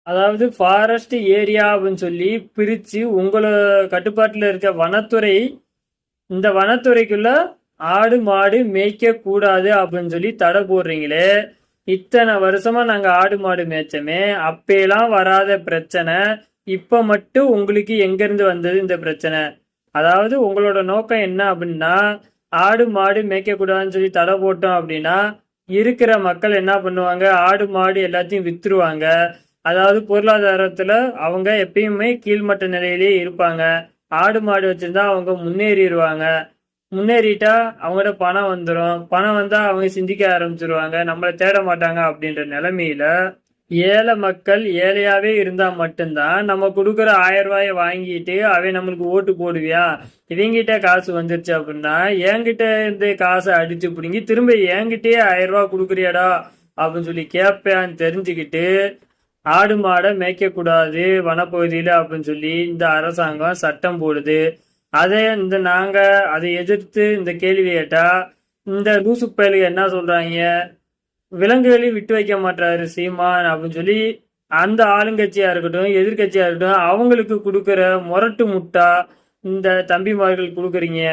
அதாவது forest area அப்படின்னு சொல்லி பிரிச்சு உங்களை கட்டுப்பாட்டுல இருக்க வனத்துறை, இந்த வனத்துறைக்குள்ள ஆடு மாடு மேய்க்க கூடாது அப்படின்னு சொல்லி தடை போடுறீங்களே. இத்தனை வருஷமா நாங்க ஆடு மாடு மேய்ச்சோமே, அப்பெல்லாம் வராத பிரச்சனை இப்ப மட்டும் உங்களுக்கு எங்க இருந்து வந்தது இந்த பிரச்சனை? அதாவது உங்களோட நோக்கம் என்ன அப்படின்னா, ஆடு மாடு மேய்க்க கூடாதுன்னு சொல்லி தடை போட்டோம் அப்படின்னா இருக்கிற மக்கள் என்ன பண்ணுவாங்க, ஆடு மாடு எல்லாத்தையும் வித்துருவாங்க. அதாவது பொருளாதாரத்துல அவங்க எப்பயுமே கீழ்மட்ட நிலையிலேயே இருப்பாங்க. ஆடு மாடு வச்சிருந்தா அவங்க முன்னேறிடுவாங்க. முன்னேறிட்டா அவங்கள்ட்ட பணம் வந்துடும். பணம் வந்தா அவங்க சிந்திக்க ஆரம்பிச்சிருவாங்க, நம்மளை தேட மாட்டாங்க. அப்படின்ற நிலைமையில ஏழை மக்கள் ஏழையாவே இருந்தா மட்டும்தான் நம்ம கொடுக்குற 1000 ரூபாயை வாங்கிட்டு அவன் நம்மளுக்கு ஓட்டு போடுவியா? இவங்கிட்ட காசு வந்துருச்சு அப்படின்னா என்கிட்ட இருந்து காசை அடிச்சு பிடிங்கி திரும்ப என்கிட்டயே 1000 ரூபாய் கொடுக்குறியாடா அப்படின்னு சொல்லி கேட்பேன்னு தெரிஞ்சுக்கிட்டு ஆடு மாடை மேய்க்கக்கூடாது வனப்பகுதியில அப்படின்னு சொல்லி இந்த அரசாங்கம் சட்டம் போடுது. நாங்க அதை எதிர்த்து இந்த கேள்வி கேட்டா இந்த லூசு பயலுக என்ன சொல்றாங்க, விலங்குகளையும் விட்டு வைக்க மாட்டாரு சீமான் அப்படின்னு சொல்லி அந்த ஆளுங்கட்சியா இருக்கட்டும் எதிர்கட்சியா இருக்கட்டும் அவங்களுக்கு கொடுக்குற முரட்டு முட்டா இந்த தம்பிமார்கள் கொடுக்குறீங்க.